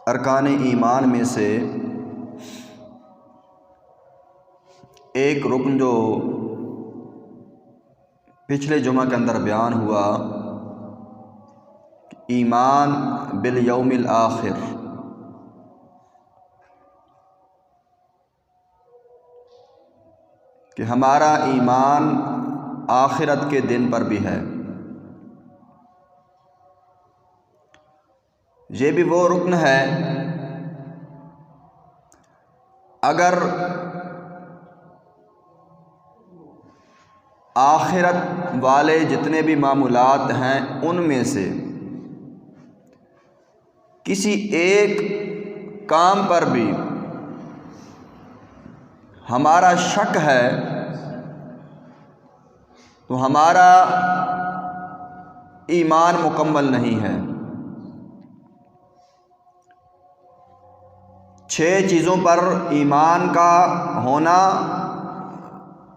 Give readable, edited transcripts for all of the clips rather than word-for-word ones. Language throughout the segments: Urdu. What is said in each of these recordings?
ارکان ایمان میں سے ایک رکن جو پچھلے جمعہ کے اندر بیان ہوا، ایمان بالیوم الآخر، کہ ہمارا ایمان آخرت کے دن پر بھی ہے۔ یہ بھی وہ رکن ہے، اگر آخرت والے جتنے بھی معاملات ہیں ان میں سے کسی ایک کام پر بھی ہمارا شک ہے تو ہمارا ایمان مکمل نہیں ہے۔ 6 چیزوں پر ایمان کا ہونا،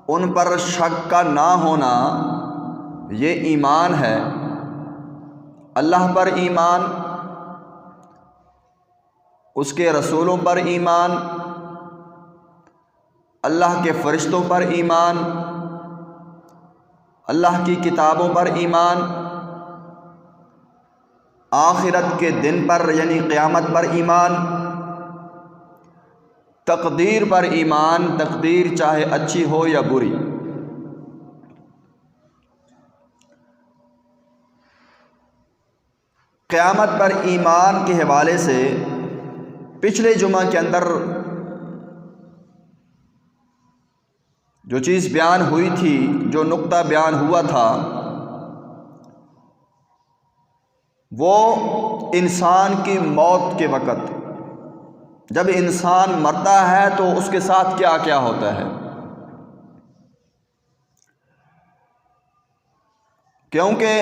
ان پر شک کا نہ ہونا، یہ ایمان ہے۔ اللہ پر ایمان، اس کے رسولوں پر ایمان، اللہ کے فرشتوں پر ایمان، اللہ کی کتابوں پر ایمان، آخرت کے دن پر یعنی قیامت پر ایمان، تقدیر پر ایمان، تقدیر چاہے اچھی ہو یا بری۔ قیامت پر ایمان کے حوالے سے پچھلے جمعہ کے اندر جو چیز بیان ہوئی تھی، جو نقطہ بیان ہوا تھا، وہ انسان کی موت کے وقت جب انسان مرتا ہے تو اس کے ساتھ کیا کیا ہوتا ہے، کیونکہ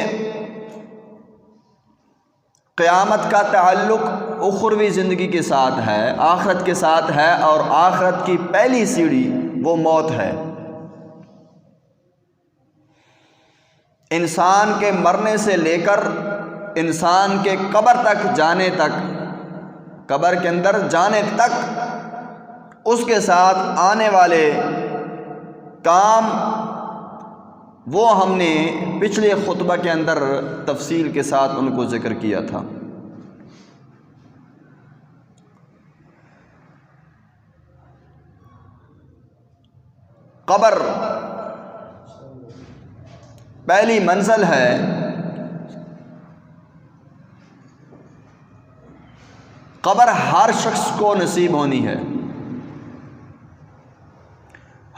قیامت کا تعلق اخروی زندگی کے ساتھ ہے، آخرت کے ساتھ ہے، اور آخرت کی پہلی سیڑھی وہ موت ہے۔ انسان کے مرنے سے لے کر انسان کے قبر تک جانے تک، قبر کے اندر جانے تک، اس کے ساتھ آنے والے کام وہ ہم نے پچھلے خطبہ کے اندر تفصیل کے ساتھ ان کو ذکر کیا تھا۔ قبر پہلی منزل ہے، قبر ہر شخص کو نصیب ہونی ہے۔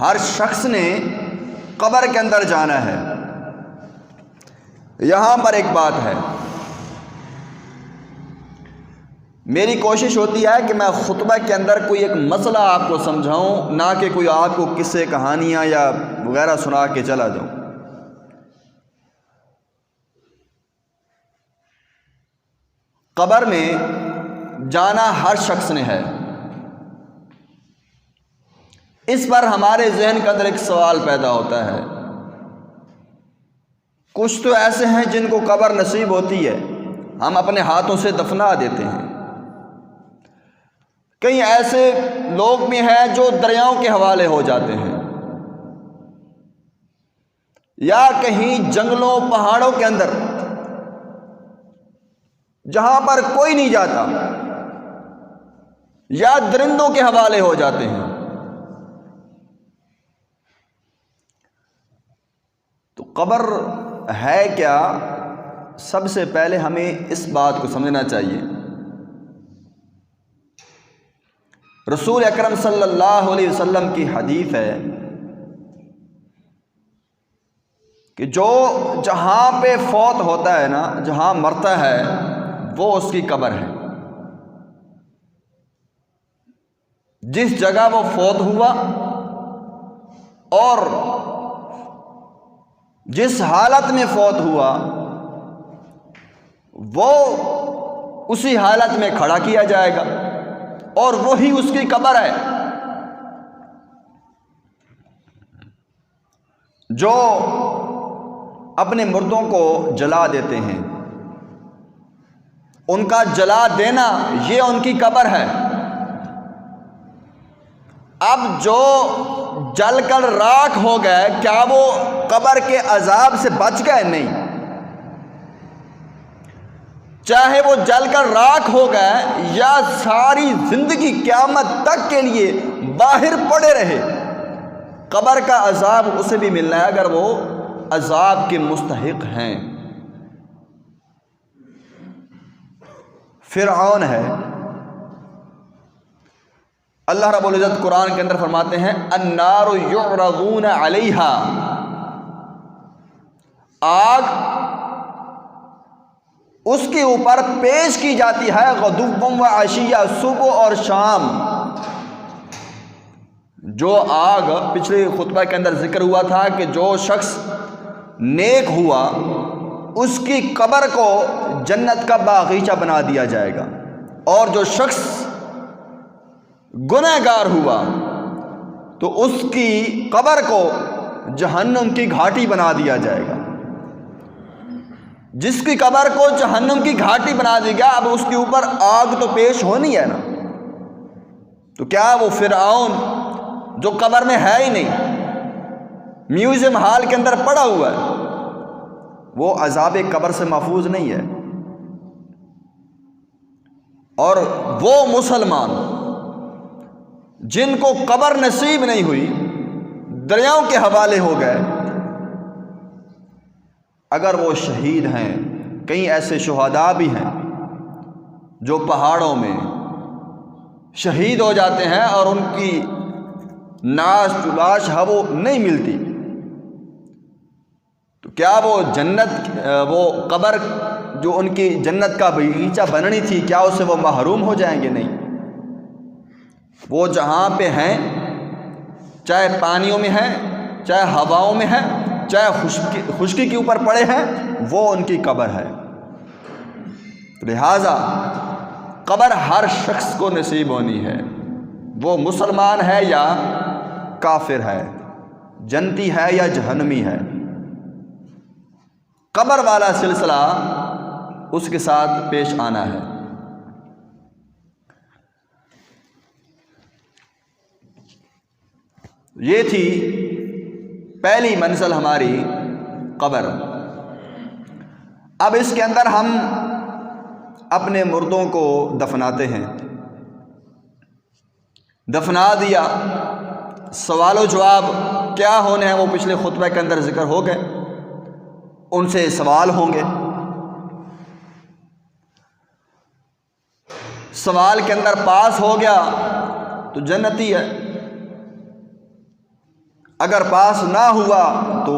ہر شخص نے قبر کے اندر جانا ہے۔ یہاں پر ایک بات ہے، میری کوشش ہوتی ہے کہ میں خطبہ کے اندر کوئی ایک مسئلہ آپ کو سمجھاؤں، نہ کہ کوئی آپ کو قصے کہانیاں یا وغیرہ سنا کے چلا جاؤں۔ قبر میں جانا ہر شخص نے ہے۔ اس پر ہمارے ذہن کے اندر ایک سوال پیدا ہوتا ہے، کچھ تو ایسے ہیں جن کو قبر نصیب ہوتی ہے، ہم اپنے ہاتھوں سے دفنا دیتے ہیں۔ کئی ایسے لوگ بھی ہیں جو دریاؤں کے حوالے ہو جاتے ہیں، یا کہیں جنگلوں پہاڑوں کے اندر جہاں پر کوئی نہیں جاتا، یا درندوں کے حوالے ہو جاتے ہیں۔ تو قبر ہے کیا؟ سب سے پہلے ہمیں اس بات کو سمجھنا چاہیے، رسول اکرم صلی اللہ علیہ وسلم کی حدیث ہے کہ جو جہاں پہ فوت ہوتا ہے نا، جہاں مرتا ہے، وہ اس کی قبر ہے۔ جس جگہ وہ فوت ہوا اور جس حالت میں فوت ہوا، وہ اسی حالت میں کھڑا کیا جائے گا اور وہی اس کی قبر ہے۔ جو اپنے مردوں کو جلا دیتے ہیں، ان کا جلا دینا یہ ان کی قبر ہے۔ اب جو جل کر راکھ ہو گئے کیا وہ قبر کے عذاب سے بچ گئے؟ نہیں، چاہے وہ جل کر راکھ ہو گئے یا ساری زندگی قیامت تک کے لیے باہر پڑے رہے، قبر کا عذاب اسے بھی ملنا ہے اگر وہ عذاب کے مستحق ہیں۔ فرعون ہے، اللہ رب العزت قرآن کے اندر فرماتے ہیں النار یعرضون علیہا، آگ اس کے اوپر پیش کی جاتی ہے غدوا و عشیہ، صبح اور شام۔ جو آگ پچھلے خطبہ کے اندر ذکر ہوا تھا کہ جو شخص نیک ہوا اس کی قبر کو جنت کا باغیچہ بنا دیا جائے گا، اور جو شخص گنہگار ہوا تو اس کی قبر کو جہنم کی گھاٹی بنا دیا جائے گا۔ جس کی قبر کو جہنم کی گھاٹی بنا دی گیا، اب اس کے اوپر آگ تو پیش ہونی ہے نا، تو کیا وہ فرعون جو قبر میں ہے ہی نہیں، میوزیم ہال کے اندر پڑا ہوا ہے، وہ عذاب قبر سے محفوظ نہیں ہے؟ اور وہ مسلمان جن کو قبر نصیب نہیں ہوئی، دریاؤں کے حوالے ہو گئے، اگر وہ شہید ہیں، کئی ایسے شہداء بھی ہیں جو پہاڑوں میں شہید ہو جاتے ہیں اور ان کی لاش ہے وہ نہیں ملتی، تو کیا وہ جنت، وہ قبر جو ان کی جنت کا باغیچہ بننی تھی، کیا اسے وہ محروم ہو جائیں گے؟ نہیں، وہ جہاں پہ ہیں، چاہے پانیوں میں ہیں، چاہے ہواؤں میں ہیں، چاہے خشکی کے اوپر پڑے ہیں، وہ ان کی قبر ہے۔ لہذا قبر ہر شخص کو نصیب ہونی ہے، وہ مسلمان ہے یا کافر ہے، جنتی ہے یا جہنمی ہے، قبر والا سلسلہ اس کے ساتھ پیش آنا ہے۔ یہ تھی پہلی منزل ہماری قبر۔ اب اس کے اندر ہم اپنے مردوں کو دفناتے ہیں، دفنا دیا، سوال و جواب کیا ہونے ہیں وہ پچھلے خطبہ کے اندر ذکر ہو گئے، ان سے سوال ہوں گے، سوال کے اندر پاس ہو گیا تو جنتی ہے، اگر پاس نہ ہوا تو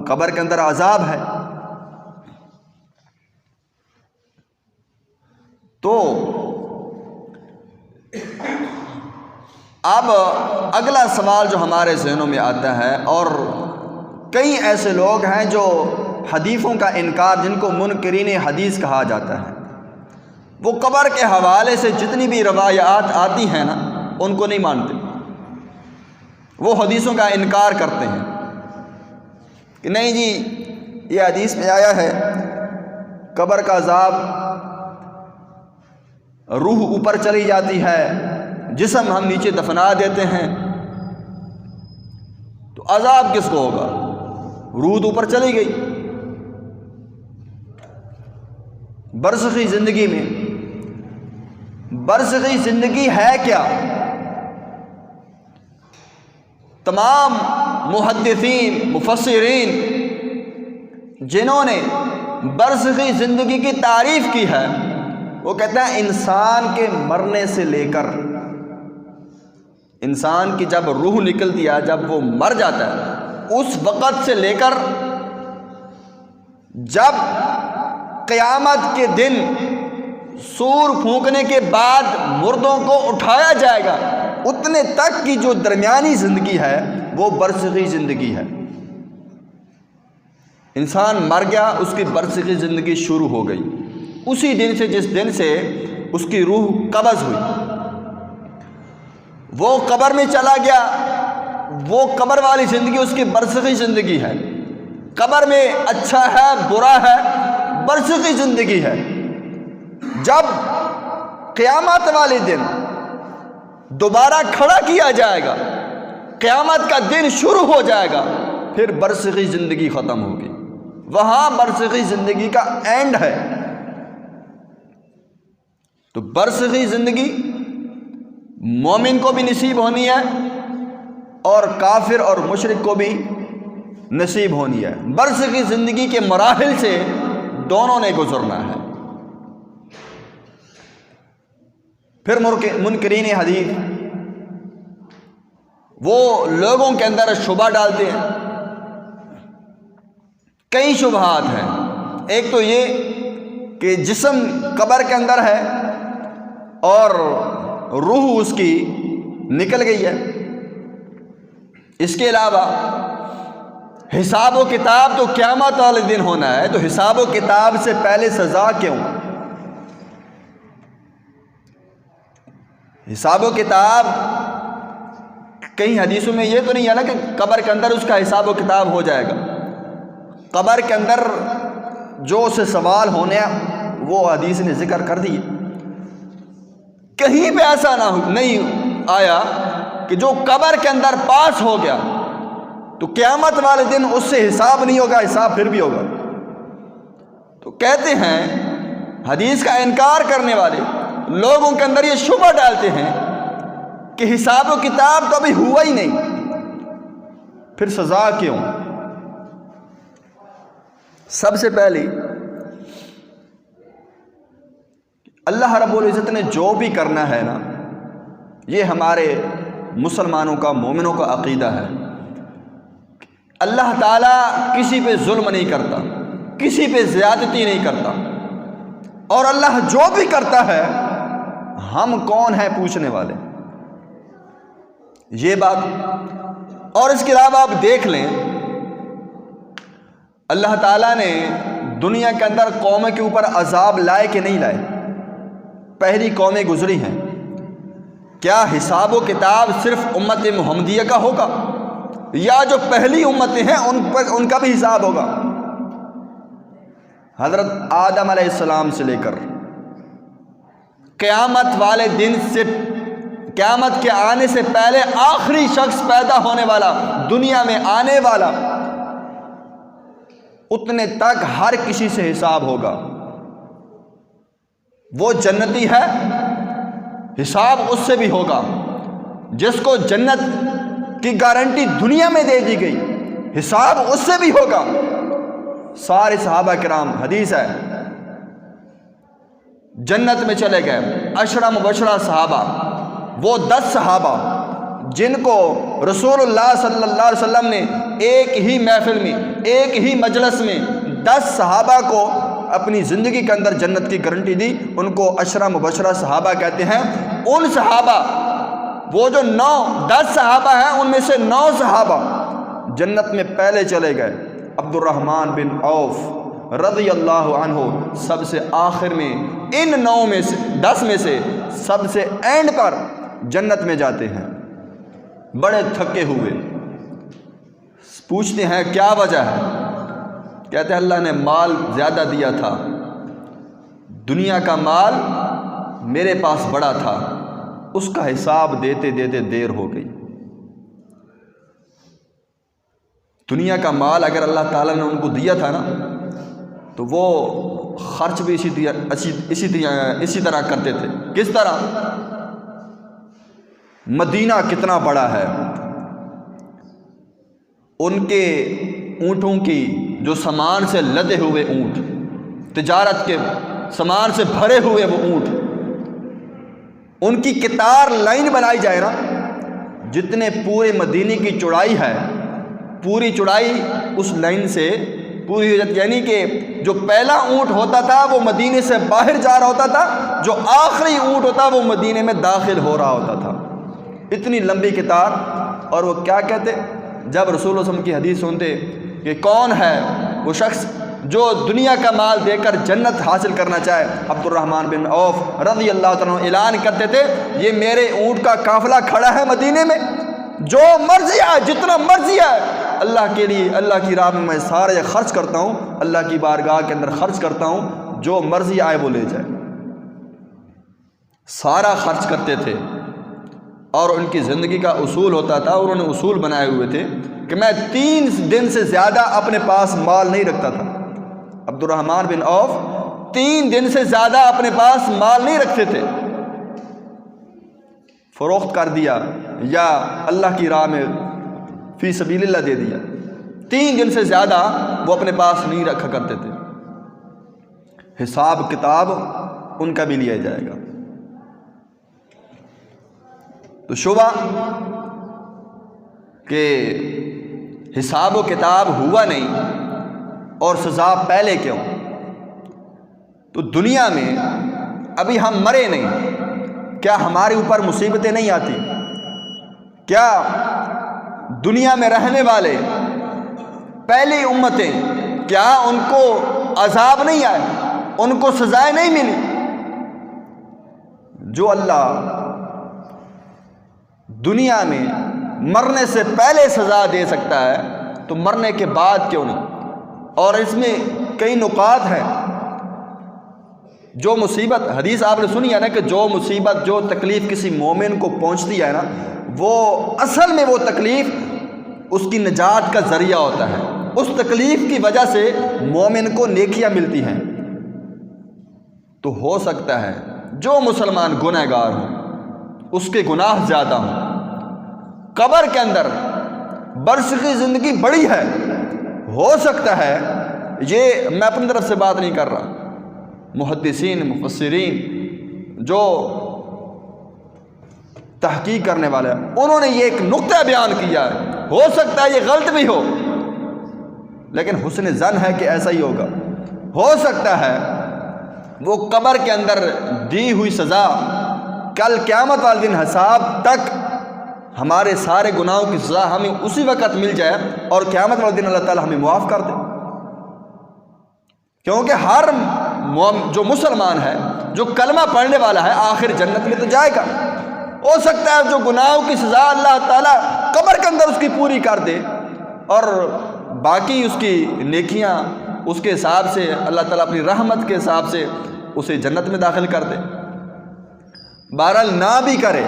قبر کے اندر عذاب ہے۔ تو اب اگلا سوال جو ہمارے ذہنوں میں آتا ہے، اور کئی ایسے لوگ ہیں جو حدیثوں کا انکار، جن کو منکرین حدیث کہا جاتا ہے، وہ قبر کے حوالے سے جتنی بھی روایات آتی ہیں نا ان کو نہیں مانتے، وہ حدیثوں کا انکار کرتے ہیں کہ نہیں جی یہ حدیث میں آیا ہے قبر کا عذاب، روح اوپر چلی جاتی ہے، جسم ہم نیچے دفنا دیتے ہیں، تو عذاب کس کو ہوگا؟ روح تو اوپر چلی گئی۔ برزخی زندگی میں، برزخی زندگی ہے کیا؟ تمام محدثین، مفسرین جنہوں نے برزخی زندگی کی تعریف کی ہے، وہ کہتے ہیں انسان کے مرنے سے لے کر، انسان کی جب روح نکلتی ہے، جب وہ مر جاتا ہے، اس وقت سے لے کر جب قیامت کے دن سور پھونکنے کے بعد مردوں کو اٹھایا جائے گا، اتنے تک کی جو درمیانی زندگی ہے وہ برزخی زندگی ہے۔ انسان مر گیا، اس کی برزخی زندگی شروع ہو گئی اسی دن سے جس دن سے اس کی روح قبض ہوئی، وہ قبر میں چلا گیا، وہ قبر والی زندگی اس کی برزخی زندگی ہے۔ قبر میں اچھا ہے برا ہے، برزخی زندگی ہے۔ جب قیامت والے دن دوبارہ کھڑا کیا جائے گا، قیامت کا دن شروع ہو جائے گا، پھر برزخی زندگی ختم ہوگی، وہاں برزخی زندگی کا اینڈ ہے۔ تو برزخی زندگی مومن کو بھی نصیب ہونی ہے اور کافر اور مشرک کو بھی نصیب ہونی ہے۔ برزخی زندگی کے مراحل سے دونوں نے گزرنا ہے۔ پھر منکرین حدیث وہ لوگوں کے اندر شبہ ڈالتے ہیں، کئی شبہات ہیں۔ ایک تو یہ کہ جسم قبر کے اندر ہے اور روح اس کی نکل گئی ہے۔ اس کے علاوہ حساب و کتاب تو قیامت والے دن ہونا ہے، تو حساب و کتاب سے پہلے سزا کیوں؟ حساب و کتاب کئی حدیثوں میں یہ تو نہیں ہے نا کہ قبر کے اندر اس کا حساب و کتاب ہو جائے گا۔ قبر کے اندر جو اسے سوال ہونے وہ حدیث نے ذکر کر دی، کہیں پہ ایسا نہیں آیا کہ جو قبر کے اندر پاس ہو گیا تو قیامت والے دن اس سے حساب نہیں ہوگا، حساب پھر بھی ہوگا۔ تو کہتے ہیں حدیث کا انکار کرنے والے لوگوں کے اندر یہ شبہ ڈالتے ہیں کہ حساب و کتاب تو ابھی ہوا ہی نہیں، پھر سزا کیوں؟ سب سے پہلے اللہ رب العزت نے جو بھی کرنا ہے نا، یہ ہمارے مسلمانوں کا، مومنوں کا عقیدہ ہے۔ اللہ تعالیٰ کسی پہ ظلم نہیں کرتا، کسی پہ زیادتی نہیں کرتا، اور اللہ جو بھی کرتا ہے ہم کون ہیں پوچھنے والے، یہ بات۔ اور اس کے علاوہ آپ دیکھ لیں اللہ تعالیٰ نے دنیا کے اندر قوموں کے اوپر عذاب لائے کہ نہیں لائے؟ پہلی قومیں گزری ہیں، کیا حساب و کتاب صرف امت محمدیہ کا ہوگا یا جو پہلی امتیں ہیں ان کا بھی حساب ہوگا؟ حضرت آدم علیہ السلام سے لے کر قیامت والے دن سے، قیامت کے آنے سے پہلے آخری شخص پیدا ہونے والا، دنیا میں آنے والا، اتنے تک ہر کسی سے حساب ہوگا۔ وہ جنتی ہے، حساب اس سے بھی ہوگا۔ جس کو جنت کی گارنٹی دنیا میں دے دی گئی، حساب اس سے بھی ہوگا۔ سارے صحابہ کرام، حدیث ہے، جنت میں چلے گئے۔ عشرہ مبشرہ صحابہ، وہ 10 صحابہ جن کو رسول اللہ صلی اللہ علیہ وسلم نے ایک ہی محفل میں، ایک ہی مجلس میں 10 صحابہ کو اپنی زندگی کے اندر جنت کی گارنٹی دی، ان کو عشرہ مبشرہ صحابہ کہتے ہیں۔ ان صحابہ، وہ جو 10 صحابہ ہیں، ان میں سے 9 صحابہ جنت میں پہلے چلے گئے۔ عبد الرحمن بن عوف رضی اللہ عنہ سب سے آخر میں، ان 9 میں سے 10 میں سے سب سے اینڈ پر جنت میں جاتے ہیں، بڑے تھکے ہوئے۔ پوچھتے ہیں کیا وجہ ہے؟ کہتے ہیں اللہ نے مال زیادہ دیا تھا، دنیا کا مال میرے پاس بڑا تھا، اس کا حساب دیتے دیتے دیر ہو گئی۔ دنیا کا مال اگر اللہ تعالیٰ نے ان کو دیا تھا نا تو وہ خرچ بھی اسی طرح کرتے تھے۔ کس طرح؟ مدینہ کتنا بڑا ہے، ان کے اونٹوں کی جو سامان سے لدے ہوئے اونٹ، تجارت کے سامان سے بھرے ہوئے وہ اونٹ، ان کی قطار لائن بنائی جائے نا، جتنے پورے مدینے کی چوڑائی ہے، پوری چوڑائی اس لائن سے پوری ہو جاتی، یعنی کہ جو پہلا اونٹ ہوتا تھا وہ مدینے سے باہر جا رہا ہوتا تھا، جو آخری اونٹ ہوتا وہ مدینے میں داخل ہو رہا ہوتا تھا۔ اتنی لمبی قطار۔ اور وہ کیا کہتے جب رسول اللہ صلی اللہ علیہ وسلم کی حدیث سنتے کہ کون ہے وہ شخص جو دنیا کا مال دے کر جنت حاصل کرنا چاہے؟ عبد الرحمن بن عوف رضی اللہ تعالیٰ عنہ اعلان کرتے تھے، یہ میرے اونٹ کا قافلہ کھڑا ہے مدینے میں، جو مرضی آئے، جتنا مرضی آئے، اللہ کے لیے، اللہ کی راہ میں سارے خرچ کرتا ہوں، اللہ کی بارگاہ کے اندر خرچ کرتا ہوں، جو مرضی آئے وہ لے جائے۔ سارا خرچ کرتے تھے، اور ان کی زندگی کا اصول ہوتا تھا، اور انہوں نے اصول بنائے ہوئے تھے کہ میں 3 دن سے زیادہ اپنے پاس مال نہیں رکھتا تھا۔ عبد الرحمن بن عوف 3 دن سے زیادہ اپنے پاس مال نہیں رکھتے تھے، فروخت کر دیا یا اللہ کی راہ میں فی سبیل اللہ دے دیا، 3 دن سے زیادہ وہ اپنے پاس نہیں رکھا کرتے تھے۔ حساب کتاب ان کا بھی لیا جائے گا۔ تو شبہ کہ حساب و کتاب ہوا نہیں اور سزا پہلے کیوں؟ تو دنیا میں ابھی ہم مرے نہیں، کیا ہمارے اوپر مصیبتیں نہیں آتی؟ کیا دنیا میں رہنے والے پہلی امتیں کیا ان کو عذاب نہیں آئے، ان کو سزائیں نہیں ملی؟ جو اللہ دنیا میں مرنے سے پہلے سزا دے سکتا ہے تو مرنے کے بعد کیوں نہیں؟ اور اس میں کئی نکات ہیں۔ جو مصیبت، حدیث آپ نے سنی ہے نا کہ جو مصیبت، جو تکلیف کسی مومن کو پہنچتی ہے نا، وہ اصل میں وہ تکلیف اس کی نجات کا ذریعہ ہوتا ہے۔ اس تکلیف کی وجہ سے مومن کو نیکیاں ملتی ہیں۔ تو ہو سکتا ہے جو مسلمان گنہگار ہوں، اس کے گناہ زیادہ ہوں، قبر کے اندر برزخی زندگی بڑی ہے، ہو سکتا ہے، یہ میں اپنی طرف سے بات نہیں کر رہا، محدثین مفسرین جو تحقیق کرنے والے ہیں انہوں نے یہ ایک نقطہ بیان کیا ہے، ہو سکتا ہے یہ غلط بھی ہو، لیکن حسن ظن ہے کہ ایسا ہی ہوگا۔ ہو سکتا ہے وہ قبر کے اندر دی ہوئی سزا کل قیامت والے دن حساب تک ہمارے سارے گناہوں کی سزا ہمیں اسی وقت مل جائے اور قیامت والے دن اللہ تعالیٰ ہمیں معاف کر دے، کیونکہ ہر جو مسلمان ہے، جو کلمہ پڑھنے والا ہے، آخر جنت میں تو جائے گا۔ ہو سکتا ہے جو گناہوں کی سزا اللہ تعالیٰ قبر کے اندر اس کی پوری کر دے اور باقی اس کی نیکیاں اس کے حساب سے اللہ تعالیٰ اپنی رحمت کے حساب سے اسے جنت میں داخل کر دے۔ بہرحال نہ بھی کرے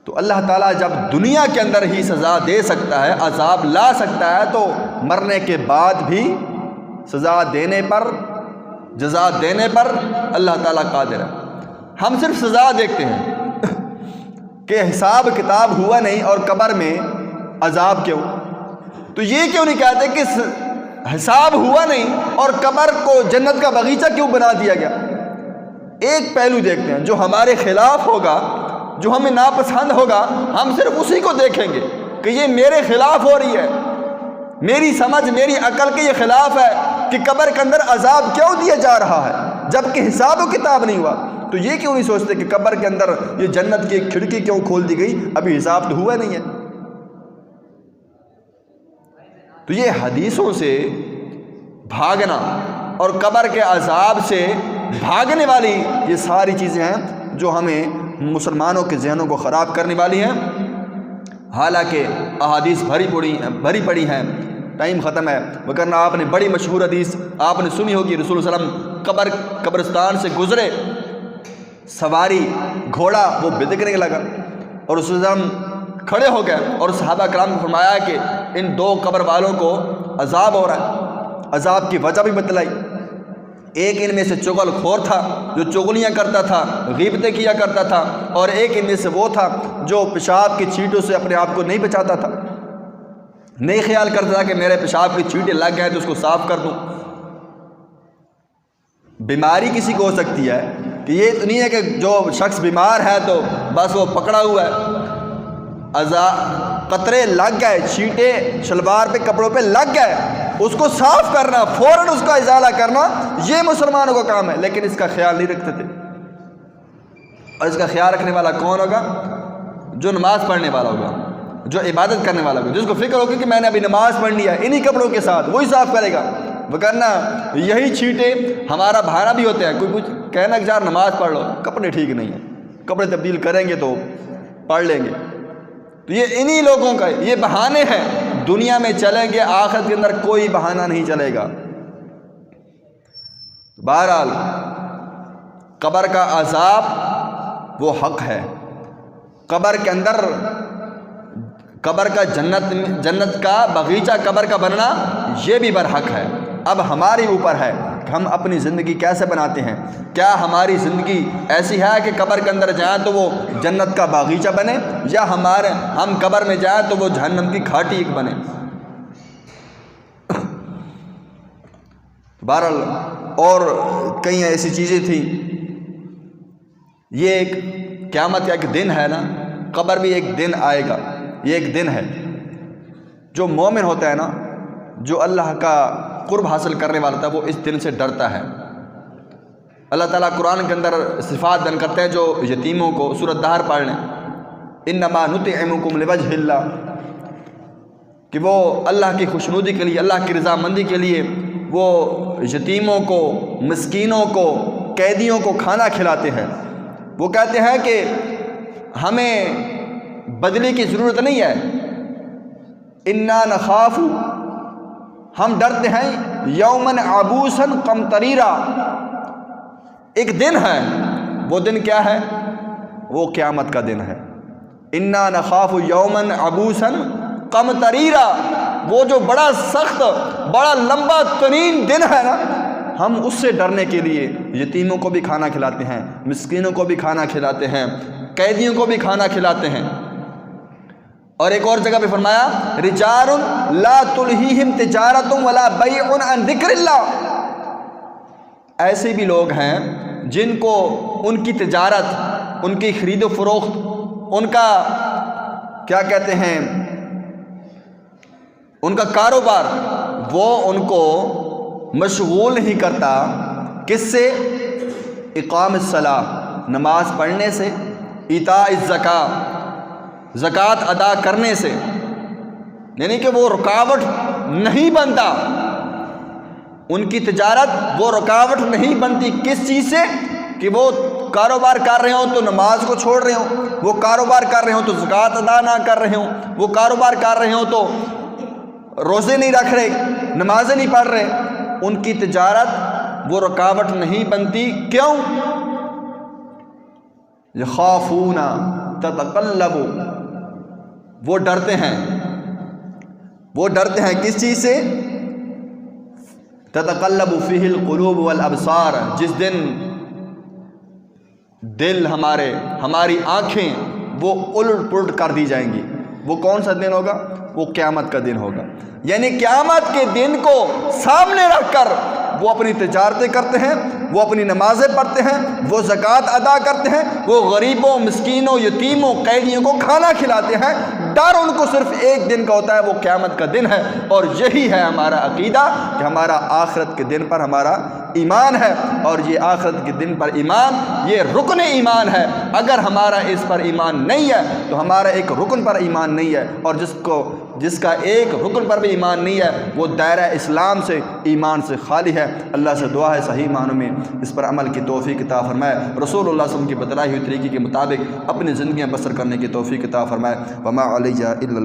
تو اللہ تعالیٰ جب دنیا کے اندر ہی سزا دے سکتا ہے، عذاب لا سکتا ہے، تو مرنے کے بعد بھی سزا دینے پر، جزا دینے پر اللہ تعالیٰ قادر ہے۔ ہم صرف سزا دیکھتے ہیں کہ حساب کتاب ہوا نہیں اور قبر میں عذاب کیوں؟ تو یہ کیوں نہیں کہتے کہ حساب ہوا نہیں اور قبر کو جنت کا باغیچہ کیوں بنا دیا گیا؟ ایک پہلو دیکھتے ہیں، جو ہمارے خلاف ہوگا، جو ہمیں ناپسند ہوگا، ہم صرف اسی کو دیکھیں گے کہ یہ میرے خلاف ہو رہی ہے، میری سمجھ، میری عقل کے یہ خلاف ہے کہ قبر کے اندر عذاب کیوں دیا جا رہا ہے جبکہ حساب و کتاب نہیں ہوا۔ تو یہ کیوں نہیں سوچتے کہ قبر کے اندر یہ جنت کی ایک کھڑکی کیوں کھول دی گئی، ابھی حساب تو ہوا نہیں ہے؟ تو یہ حدیثوں سے بھاگنا اور قبر کے عذاب سے بھاگنے والی یہ ساری چیزیں ہیں جو ہمیں مسلمانوں کے ذہنوں کو خراب کرنے والی ہیں۔ حالانکہ احادیث بھری پڑی ہیں، ٹائم ختم ہے، وگرنہ آپ نے بڑی مشہور حدیث آپ نے سنی ہوگی، رسول صلی اللہ علیہ وسلم قبرستان سے گزرے، سواری گھوڑا وہ بھدکنے لگا اور رسول صلی اللہ علیہ وسلم کھڑے ہو گئے اور صحابہ کرام کو فرمایا کہ ان 2 قبر والوں کو عذاب ہو رہا ہے، عذاب کی وجہ بھی بتلائی۔ ایک ان میں سے چغل خور تھا جو چغلیاں کرتا تھا، غیبتیں کیا کرتا تھا، اور ایک ان میں سے وہ تھا جو پیشاب کی چھینٹوں سے اپنے آپ کو نہیں بچاتا تھا، نہیں خیال کرتا تھا کہ میرے پیشاب کی چھینٹیں لگ گئے تو اس کو صاف کر دوں۔ بیماری کسی کو ہو سکتی ہے کہ یہ تو نہیں ہے کہ جو شخص بیمار ہے تو بس وہ پکڑا ہوا ہے، قطرے لگ گئے، چھینٹیں شلوار پہ، کپڑوں پہ لگ گئے، اس کو صاف کرنا، فوراً اس کا ازالہ کرنا، یہ مسلمانوں کا کام ہے، لیکن اس کا خیال نہیں رکھتے تھے۔ اور اس کا خیال رکھنے والا کون ہوگا؟ جو نماز پڑھنے والا ہوگا، جو عبادت کرنے والا ہوگا، جس کو فکر ہوگی کہ میں نے ابھی نماز پڑھنی ہے انہی کپڑوں کے ساتھ، وہی صاف کرے گا۔ وگرنہ یہی چھینٹیں ہمارا بہانہ بھی ہوتے ہیں، کوئی کچھ کہنا کہ یار نماز پڑھ لو، کپڑے ٹھیک نہیں ہیں، کپڑے تبدیل کریں گے تو پڑھ لیں گے۔ تو یہ انہی لوگوں کا یہ بہانے ہیں، دنیا میں چلیں گے، آخرت کے اندر کوئی بہانہ نہیں چلے گا۔ بہرحال قبر کا عذاب وہ حق ہے، قبر کے اندر قبر کا جنت کا باغیچہ قبر کا بننا یہ بھی برحق ہے۔ اب ہمارے اوپر ہے کہ ہم اپنی زندگی کیسے بناتے ہیں۔ کیا ہماری زندگی ایسی ہے کہ قبر کے اندر جائیں تو وہ جنت کا باغیچہ بنے، یا ہم قبر میں جائیں تو وہ جہنم کی گھاٹی ایک بنے۔ بہرحال اور کئی ایسی چیزیں تھیں۔ یہ ایک قیامت کا ایک دن ہے نا، قبر بھی ایک دن آئے گا، یہ ایک دن ہے۔ جو مومن ہوتا ہے نا، جو اللہ کا قرب حاصل کرنے والا تھا، وہ اس دن سے ڈرتا ہے۔ اللہ تعالیٰ قرآن کے اندر صفات بیان کرتے ہیں جو یتیموں کو، سورۃ دہر پڑھ لیں، انما نطعمکم لوجہ اللہ، کہ وہ اللہ کی خوشنودی کے لیے، اللہ کی رضامندی کے لیے وہ یتیموں کو، مسکینوں کو، قیدیوں کو کھانا کھلاتے ہیں۔ وہ کہتے ہیں کہ ہمیں بدلے کی ضرورت نہیں ہے، انا نخاف، ہم ڈرتے ہیں، یومن عبوسن قمطریرا، ایک دن ہے، وہ دن کیا ہے؟ وہ قیامت کا دن ہے۔ انا نخاف یومن عبوسن قمطریرا، وہ جو بڑا سخت، بڑا لمبا ترین دن ہے نا، ہم اس سے ڈرنے کے لیے یتیموں کو بھی کھانا کھلاتے ہیں، مسکینوں کو بھی کھانا کھلاتے ہیں، قیدیوں کو بھی کھانا کھلاتے ہیں۔ اور ایک اور جگہ پہ فرمایا رجال لا تلہیہم تجارت ولا بیع عن ذکر اللہ، ایسے بھی لوگ ہیں جن کو ان کی تجارت، ان کی خرید و فروخت، ان کا کیا کہتے ہیں، ان کا کاروبار، وہ ان کو مشغول نہیں کرتا، کس سے؟ اقام الصلاۃ، نماز پڑھنے سے، ایتاء الزکاۃ، زکوٰۃ ادا کرنے سے، یعنی کہ وہ رکاوٹ نہیں بنتا، ان کی تجارت وہ رکاوٹ نہیں بنتی، کس چیز سے؟ کہ وہ کاروبار کر رہے ہوں تو نماز کو چھوڑ رہے ہوں، وہ کاروبار کر رہے ہوں تو زکوٰۃ ادا نہ کر رہے ہوں، وہ کاروبار کر رہے ہوں تو روزے نہیں رکھ رہے، نمازیں نہیں پڑھ رہے، ان کی تجارت وہ رکاوٹ نہیں بنتی۔ کیوں؟ یخافون تتقلب، وہ ڈرتے ہیں کس چیز سے؟ تتقلب فیہ القلوب والابصار، جس دن دل ہماری آنکھیں وہ الٹ پلٹ کر دی جائیں گی۔ وہ کون سا دن ہوگا؟ وہ قیامت کا دن ہوگا۔ یعنی قیامت کے دن کو سامنے رکھ کر وہ اپنی تجارتیں کرتے ہیں، وہ اپنی نمازیں پڑھتے ہیں، وہ زکوٰۃ ادا کرتے ہیں، وہ غریبوں، مسکینوں، یتیموں، قیدیوں کو کھانا کھلاتے ہیں۔ ڈر ان کو صرف ایک دن کا ہوتا ہے، وہ قیامت کا دن ہے۔ اور یہی ہے ہمارا عقیدہ کہ ہمارا آخرت کے دن پر ہمارا ایمان ہے، اور یہ آخرت کے دن پر ایمان یہ رکن ایمان ہے۔ اگر ہمارا اس پر ایمان نہیں ہے تو ہمارا ایک رکن پر ایمان نہیں ہے، اور جس کا ایک رکن پر بھی ایمان نہیں ہے وہ دائرہ اسلام سے، ایمان سے خالی ہے۔ اللہ سے دعا ہے صحیح معنوں میں اس پر عمل کی توفیق عطا فرمائے، رسول اللہ صلی اللہ علیہ وسلم کی بتلائی ہوئی طریقے کے مطابق اپنی زندگیاں بسر کرنے کی توفیق عطا فرمائے۔ وما علیہ الا